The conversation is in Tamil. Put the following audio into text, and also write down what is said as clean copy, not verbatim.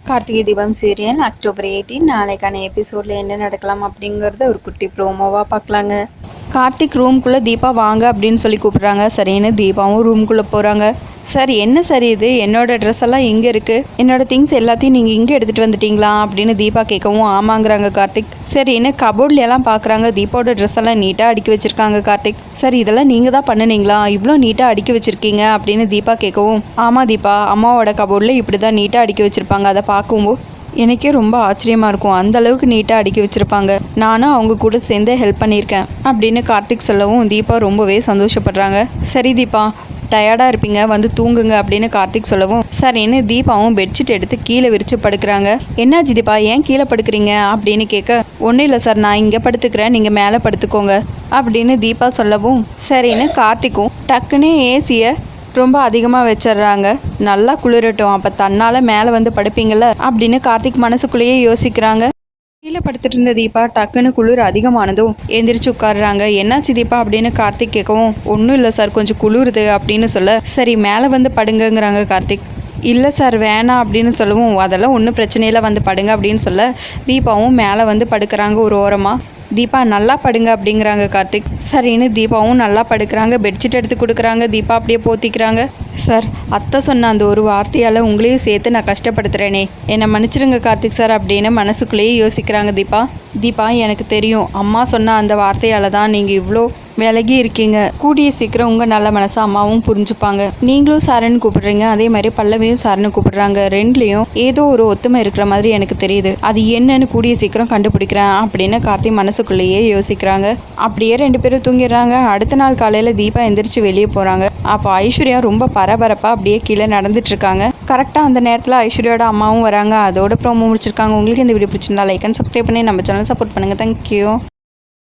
கார்த்திகை தீபம் சீரியல் அக்டோபர் 18 நாளைக்கான எபிசோடில் என்ன நடக்கலாம் அப்படிங்கிறத ஒரு குட்டி ப்ரோமோவாக பார்க்கலாங்க. கார்த்திக் ரூம்குள்ளே தீபா வாங்க அப்படின்னு சொல்லி கூப்பிட்றாங்க. சரின்னு தீபாவும் ரூம்குள்ளே போகிறாங்க. சார் என்ன சார் இது, என்னோடய ட்ரெஸ் எல்லாம் இங்கே இருக்குது, என்னோடய திங்ஸ் எல்லாத்தையும் நீங்கள் இங்கே எடுத்துகிட்டு வந்துட்டீங்களா அப்படின்னு தீபா கேட்கவும் ஆமாங்கிறாங்க கார்த்திக். சரின்னு கபோர்ட்லையெல்லாம் பார்க்குறாங்க. தீபாவோட ட்ரெஸ் எல்லாம் நீட்டாக அடுக்கி வச்சுருக்காங்க கார்த்திக். சார் இதெல்லாம் நீங்கள் தான் பண்ணினீங்களா, இவ்வளோ நீட்டாக அடுக்கி வச்சுருக்கீங்க அப்படின்னு தீபா கேட்கவும் ஆமாம் தீபா, அம்மாவோட கபோர்டில் இப்படி தான் நீட்டாக அடுக்கி வச்சுருப்பாங்க. அதை பார்க்கும்போது எனக்கே ரொம்ப ஆச்சரியமாக இருக்கும், அந்தளவுக்கு நீட்டாக அடுக்கி வச்சுருப்பாங்க, நானும் அவங்க கூட சேர்ந்து ஹெல்ப் பண்ணியிருக்கேன் அப்படின்னு கார்த்திக் சொல்லவும் தீபா ரொம்பவே சந்தோஷப்படுறாங்க. சரி தீபா, டயர்டாக இருப்பீங்க, வந்து தூங்குங்க அப்படின்னு கார்த்திக் சொல்லவும் சரின்னு தீபாவும் பெட்ஷீட் எடுத்து கீழே விரித்து படுக்கிறாங்க. என்னாச்சு தீபா, ஏன் கீழே படுக்கிறீங்க அப்படின்னு கேட்க ஒன்றும் இல்லை சார், நான் இங்கே படுத்துக்கிறேன், நீங்கள் மேலே படுத்துக்கோங்க அப்படின்னு தீபா சொல்லவும் சரின்னு கார்த்திக்கும் டக்குன்னு ஏசியை ரொம்ப அதிகமாக வச்சிடுறாங்க. நல்லா குளிரட்டும், அப்போ தன்னால் மேலே வந்து படுப்பீங்கள்ல அப்படின்னு கார்த்திக் மனசுக்குள்ளேயே யோசிக்கிறாங்க. கீழே படுத்துட்டு இருந்த தீபா டக்குன்னு குளிர் அதிகமானதும் எந்திரிச்சு உட்காடுறாங்க. என்னாச்சு தீபா அப்படின்னு கார்த்திக் கேட்கவும் ஒன்றும் இல்லை சார், கொஞ்சம் குளிருது அப்படின்னு சொல்ல சரி மேலே வந்து படுங்கங்கிறாங்க கார்த்திக். இல்லை சார் வேணாம் அப்படின்னு சொல்லவும் அதெல்லாம் ஒன்றும் பிரச்சனையில் வந்து படுங்க அப்படின்னு சொல்ல தீபாவும் மேலே வந்து படுக்கிறாங்க ஒரு ஓரமாக. தீபா நல்லா படுங்க அப்படிங்கிறாங்க கார்த்திக். சரின்னு தீபாவும் நல்லா படுக்கிறாங்க. பெட்ஷீட் எடுத்து கொடுக்குறாங்க. தீபா அப்படியே போத்திக்கிறாங்க. சார் அத்தை சொன்ன அந்த ஒரு வார்த்தையால் உங்களையும் சேர்த்து நான் கஷ்டப்படுத்துகிறேனே, என்னை மன்னிச்சிருங்க கார்த்திக் சார் அப்படின்னு மனசுக்குள்ளேயே யோசிக்கிறாங்க தீபா. தீபா எனக்கு தெரியும், அம்மா சொன்ன அந்த வார்த்தையால் தான் நீங்கள் இவ்வளோ விலகி இருக்கீங்க. கூடிய சீக்கிரம் உங்கள் நல்ல மனசை அம்மாவும் புரிஞ்சுப்பாங்க. நீங்களும் சாரன்னு கூப்பிடுறீங்க, அதே மாதிரி பல்லவியும் சாரன்னு கூப்பிடுறாங்க. ரெண்டுலேயும் ஏதோ ஒரு ஒத்துமை இருக்கிற மாதிரி எனக்கு தெரியுது, அது என்னன்னு கூடிய சீக்கிரம் கண்டுபிடிக்கிறேன் அப்படின்னு கார்த்திக் மனசுக்குள்ளேயே யோசிக்கிறாங்க. அப்படியே ரெண்டு பேரும் தூங்கிடுறாங்க. அடுத்த நாள் காலையில் தீபா எந்திரிச்சு வெளியே போகிறாங்க. அப்போ ஐஸ்வர்யா ரொம்ப பரபரப்பாக அப்படியே கீழே நடந்துட்டு இருக்காங்க. கரெக்டாக அந்த நேரத்தில் ஐஸ்வர்யாவோட அம்மாவும் வராங்க. அதோட ப்ரோமோ முடிச்சிருக்காங்க. உங்களுக்கு இந்த வீடியோ பிடிச்சிருந்தா லைக் அண்ட் சப்ஸ்கிரைப் பண்ணி நம்ம சேனல் சப்போர்ட் பண்ணுங்கள். தேங்க்யூ.